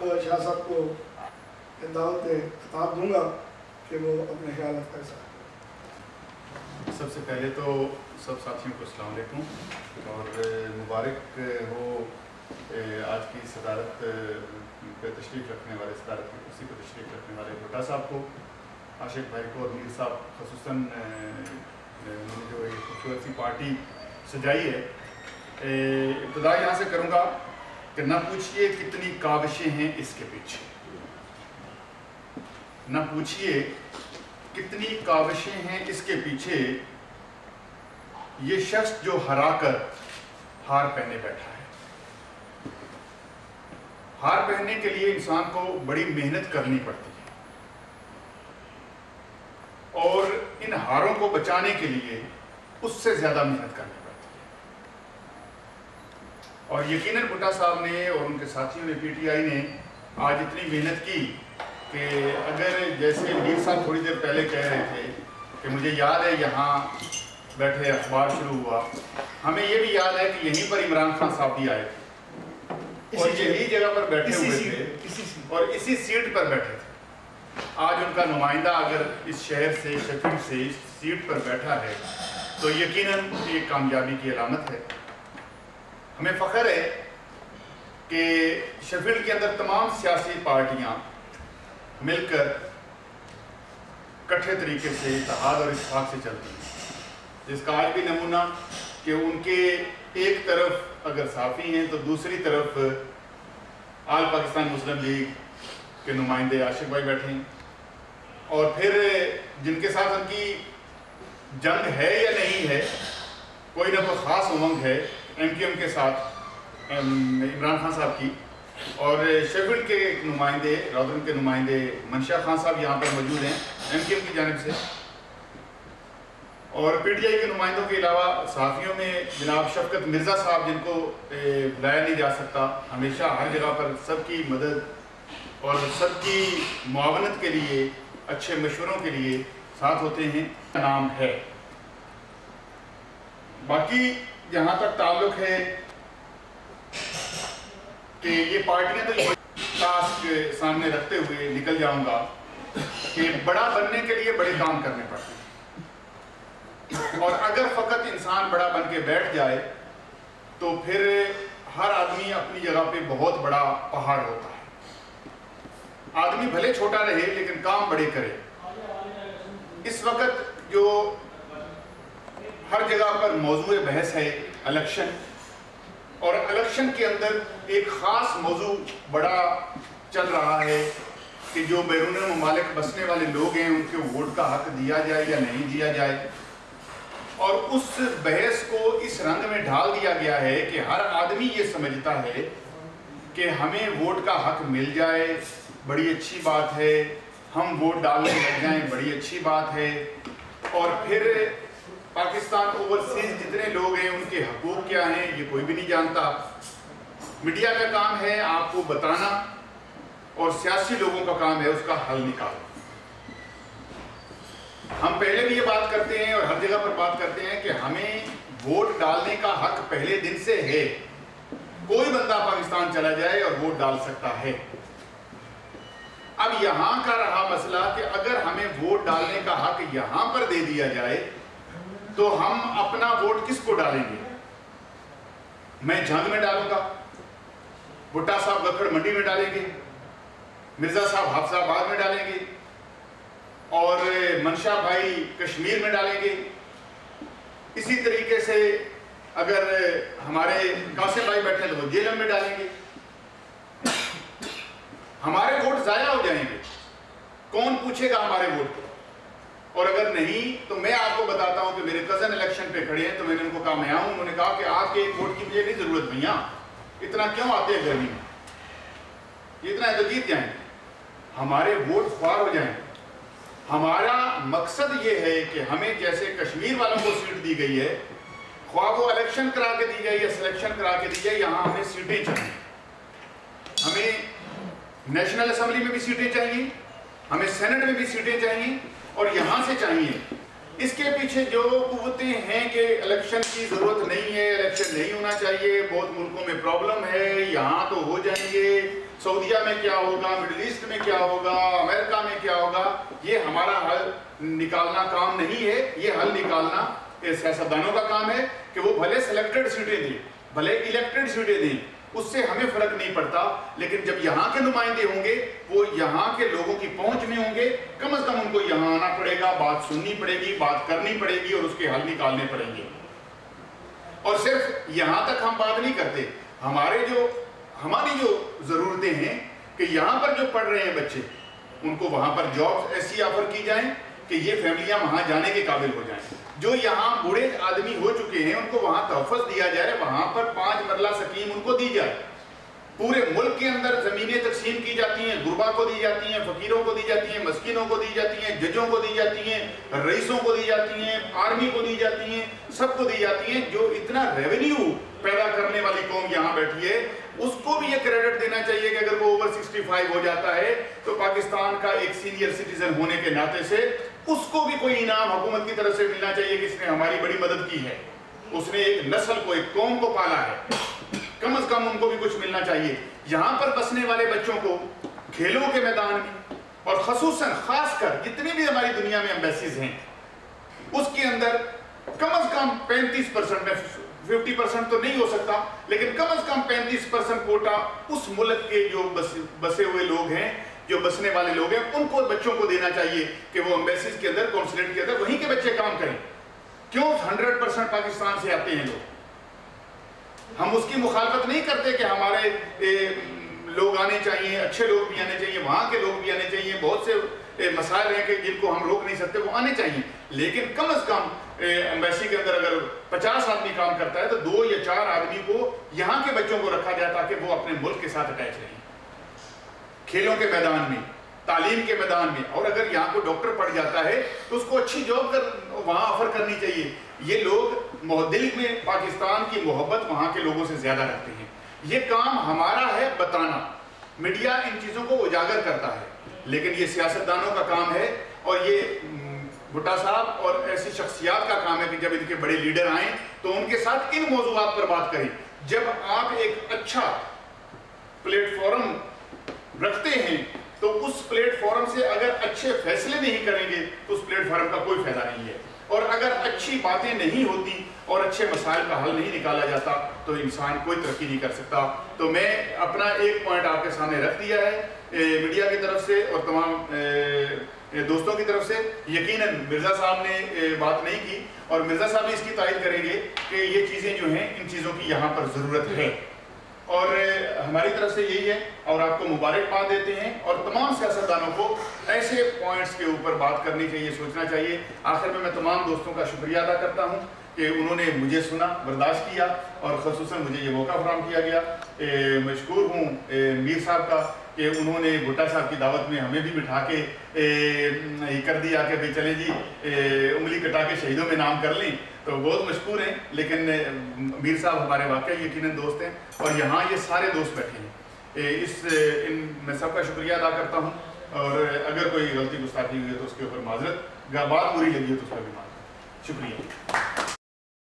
शाह साहब को दावत खिताब दूंगा कि वो अपने ख्यालात का इज़हार करें। सबसे पहले तो सब साथियों को अस्सलाम वालेकुम और मुबारक हो आज की सदारत पे तशरीफ़ रखने वाले, सदारत की कुर्सी पर तशरीफ़ रखने वाले भुट्टा साहब को, आशिक भाई को और मीर साहब ख़ुसूसन उन्होंने जो एक खूबसूरत सी पार्टी सजाई है। इब्तिदा यहाँ से करूँगा कि न पूछिए कितनी काविशें हैं इसके पीछे, न पूछिए कितनी काविशें हैं इसके पीछे, ये शख्स जो हरा कर हार पहने बैठा है। हार पहनने के लिए इंसान को बड़ी मेहनत करनी पड़ती है और इन हारों को बचाने के लिए उससे ज़्यादा मेहनत करनी पड़ती है। और यकीनन भुट्टा साहब ने और उनके साथियों ने, पीटीआई ने आज इतनी मेहनत की कि अगर जैसे मीर साहब थोड़ी देर पहले कह रहे थे कि मुझे याद है यहाँ बैठे अखबार शुरू हुआ, हमें ये भी याद है कि यहीं पर इमरान खान साहब भी आए थे और यही जगह पर बैठे हुए थे और इसी सीट पर बैठे थे। आज उनका नुमाइंदा अगर इस शहर से, शेफील्ड से इस सीट पर बैठा है तो यकीनन ये कामयाबी की अलामत है। हमें फ़ख्र है कि शेफील्ड के अंदर तमाम सियासी पार्टियाँ मिलकर इकट्ठे तरीके से इत्तेहाद और इत्तेफाक से चलती हैं, जिसका आज भी नमूना कि उनके एक तरफ अगर साफ़ी हैं तो दूसरी तरफ आल पाकिस्तान मुस्लिम लीग के नुमाइंदे आशिक भाई बैठे हैं और फिर जिनके साथ उनकी जंग है या नहीं है, कोई ना कोई ख़ास उमंग है MQM के साथ इमरान खान साहब की, और शेफील्ड के नुमाइंदे, रॉदरन के नुमाइंदे मंशा खान साहब यहाँ पर मौजूद हैं MQM की जानिब से, और PTI के नुमाइंदों के अलावा साथियों में जनाब शफकत मिर्ज़ा साहब, जिनको बुलाया नहीं जा सकता, हमेशा हर जगह पर सबकी मदद और सबकी मुआवनत के लिए, अच्छे मशवरों के लिए साथ होते हैं, नाम है। बाकी जहाँ तक ताल्लुक है कि ये पार्टियाँ, तो ये टास्क सामने रखते हुए निकल जाऊँगा कि बड़ा बनने के लिए बड़े काम करने पड़ते हैं और अगर फ़कत इंसान बड़ा बन के बैठ जाए तो फिर हर आदमी अपनी जगह पे बहुत बड़ा पहाड़ होता है। आदमी भले छोटा रहे लेकिन काम बड़े करे। इस वक्त जो हर जगह पर मौजूद बहस है इलेक्शन, और इलेक्शन के अंदर एक ख़ास मौजू बड़ा चल रहा है कि जो बैरून ममालिक बसने वाले लोग हैं उनके वोट का हक दिया जाए या नहीं दिया जाए, और उस बहस को इस रंग में ढाल दिया गया है कि हर आदमी ये समझता है कि हमें वोट का हक मिल जाए, बड़ी अच्छी बात है, हम वोट डालने लग जाएं, बड़ी अच्छी बात है, और फिर पाकिस्तान ओवरसीज जितने लोग हैं उनके हकूक़ क्या हैं ये कोई भी नहीं जानता। मीडिया का काम है आपको बताना और सियासी लोगों का काम है उसका हल निकालना। हम पहले भी ये बात करते हैं और हर जगह पर बात करते हैं कि हमें वोट डालने का हक पहले दिन से है। कोई बंदा पाकिस्तान चला जाए और वोट डाल सकता है। अब यहाँ का रहा मसला कि अगर हमें वोट डालने का हक यहाँ पर दे दिया जाए तो हम अपना वोट किसको डालेंगे? मैं जंग में डालूंगा, भुट्टा साहब गखड़ मंडी में डालेंगे, मिर्जा साहब हाफजाबाद में डालेंगे और मंशा भाई कश्मीर में डालेंगे। इसी तरीके से अगर हमारे कासिम भाई बैठे तो वो जेलम में डालेंगे। हमारे वोट जाया हो जाएंगे, कौन पूछेगा हमारे वोट को? और अगर नहीं तो मैं आपको बताता हूं कि मेरे कज़न इलेक्शन पे खड़े हैं तो मैंने उनको कहा मैं आऊं, उन्होंने कहा कि आपके एक वोट की मुझे नहीं जरूरत भैया, इतना क्यों आते हैं गर्मी में, ये इतना तो जीत जाएंगे, हमारे वोट ख्वार हो जाएंगे। हमारा मकसद ये है कि हमें जैसे कश्मीर वालों को सीट दी गई है, ख्वाह वो इलेक्शन करा के दी जाए या सिलेक्शन करा के दी जाए, यहाँ हमें सीटें चाहिए। हमें नेशनल असेंबली में भी सीटें चाहिए, हमें सेनेट में भी सीटें चाहिए और यहाँ से चाहिए। इसके पीछे जो कुव्वतें हैं कि इलेक्शन की ज़रूरत नहीं है, इलेक्शन नहीं होना चाहिए, बहुत मुल्कों में प्रॉब्लम है, यहाँ तो हो जाएंगे, سعودیہ میں کیا ہوگا، مڈل ایسٹ میں کیا ہوگا، امریکہ میں کیا ہوگا، یہ ہمارا حل نکالنا کام نہیں ہے. یہ حل نکالنا سیاستدانوں کا کام ہے کہ وہ بھلے سلیکٹڈ سیٹیں دیں، بھلے الیکٹڈ سیٹیں دیں، اس سے ہمیں فرق نہیں پڑتا، لیکن جب یہاں کے نمائندے ہوں گے وہ یہاں کے لوگوں کی پہنچ میں ہوں گے، کم از کم ان کو یہاں آنا پڑے گا، بات سننی پڑے گی، بات کرنی پڑے گی اور اس کے حل نکالنے پڑیں گے. اور صرف یہاں تک ہم بات نہیں کرتے، ہماری جو ضرورتیں ہیں کہ یہاں پر جو پڑھ رہے ہیں بچے، ان کو وہاں پر جابز ایسی آفر کی جائیں کہ یہ فیملیاں وہاں جانے کے قابل ہو جائیں. جو یہاں بوڑھے آدمی ہو چکے ہیں ان کو وہاں تحفظ دیا جائے، وہاں پر 5 مرلہ سکیم ان کو دی جائے. پورے ملک کے اندر زمینیں تقسیم کی جاتی ہیں، غربا کو دی جاتی ہیں، فقیروں کو دی جاتی ہیں، مسکینوں کو دی جاتی ہیں، ججوں کو دی جاتی ہیں، رئیسوں کو دی جاتی ہیں، آرمی کو دی جاتی ہیں، سب کو دی جاتی ہیں. جو اتنا ریونیو پیدا کرنے والی قوم یہاں بیٹھی ہے اس کو بھی یہ کریڈٹ دینا چاہیے کہ اگر وہ اوور 65 ہو جاتا ہے تو پاکستان کا ایک سینئر سٹیزن ہونے کے ناطے سے اس کو بھی کوئی انعام حکومت کی طرف سے ملنا چاہیے کہ اس نے ہماری بڑی مدد کی ہے، اس نے ایک نسل کو، ایک قوم کو پالا ہے، کم از کم ان کو بھی کچھ ملنا چاہیے. یہاں پر بسنے والے بچوں کو کھیلوں کے میدان میں اور خصوصاً خاص کر جتنی بھی ہماری دنیا میں ایمبیسیز ہیں اس کے اندر کم از کم 35% میں 50% تو نہیں ہو سکتا لیکن کم از کم 35% کوٹا اس ملک کے جو بسے ہوئے لوگ ہیں، جو بسنے والے لوگ ہیں، ان کو بچوں کو دینا چاہیے کہ وہ ایمبیسیز کے اندر، کونسلیٹ کے اندر وہیں کے بچے کام کریں. کیوں 100% پاکستان سے آتے ہیں لوگ؟ ہم اس کی مخالفت نہیں کرتے کہ ہمارے لوگ آنے چاہیے، اچھے لوگ بھی آنے چاہیے، وہاں کے لوگ بھی آنے چاہیے. بہت سے مسائل ہیں کہ جن کو ہم روک نہیں سکتے، وہ آنے چاہیے، لیکن کم از کم ایمبیسی کے اندر اگر 50 آدمی کام کرتا ہے تو 2 یا 4 آدمی کو یہاں کے بچوں کو رکھا جائے تاکہ وہ اپنے ملک کے ساتھ اٹیچ رہیں، کھیلوں کے میدان میں، تعلیم کے میدان میں. اور اگر یہاں کو ڈاکٹر پڑھ جاتا ہے تو اس کو اچھی جاب وہاں آفر کرنی چاہیے. یہ لوگ دل میں پاکستان کی محبت وہاں کے لوگوں سے زیادہ رکھتے ہیں. یہ کام ہمارا ہے بتانا، میڈیا ان چیزوں کو اجاگر کرتا ہے، لیکن یہ سیاستدانوں کا کام ہے اور یہ بھٹا صاحب اور ایسی شخصیات کا کام ہے کہ جب ان کے بڑے لیڈر آئیں تو ان کے ساتھ ان موضوعات پر بات کریں. جب آپ ایک اچھا پلیٹ فارم رکھتے ہیں تو اس پلیٹ فارم سے اگر اچھے فیصلے نہیں کریں گے تو اس پلیٹ فارم کا کوئی فائدہ نہیں ہے. اور اگر اچھی باتیں نہیں ہوتی اور اچھے مسائل کا حل نہیں نکالا جاتا تو انسان کوئی ترقی نہیں کر سکتا. تو میں اپنا ایک پوائنٹ آپ کے سامنے رکھ دیا ہے میڈیا کی طرف سے اور تمام دوستوں کی طرف سے. یقیناً مرزا صاحب نے بات نہیں کی اور مرزا صاحب بھی اس کی تائید کریں گے کہ یہ چیزیں جو ہیں ان چیزوں کی یہاں پر ضرورت ہے اور ہماری طرف سے یہی ہے اور آپ کو مبارکباد دیتے ہیں. اور تمام سیاستدانوں کو ایسے پوائنٹس کے اوپر بات کرنی چاہیے، سوچنا چاہیے. آخر میں تمام دوستوں کا شکریہ ادا کرتا ہوں کہ انہوں نے مجھے سنا، برداشت کیا اور خصوصاً مجھے یہ موقع فراہم کیا گیا. مشکور ہوں میر صاحب کا کہ انہوں نے بھٹا صاحب کی دعوت میں ہمیں بھی بٹھا کے کر دیا کہ بھئی چلیں جی انگلی کٹا کے شہیدوں میں نام کر لیں. تو بہت مشکور ہیں، لیکن میر صاحب ہمارے واقعی یقیناً دوست ہیں اور یہاں یہ سارے دوست بیٹھے ہیں. میں سب کا شکریہ ادا کرتا ہوں اور اگر کوئی غلطی گستاخی ہوئی ہے تو اس کے اوپر معذرت، بات بری لگی ہے تو اس پر بھی معذرت. شکریہ.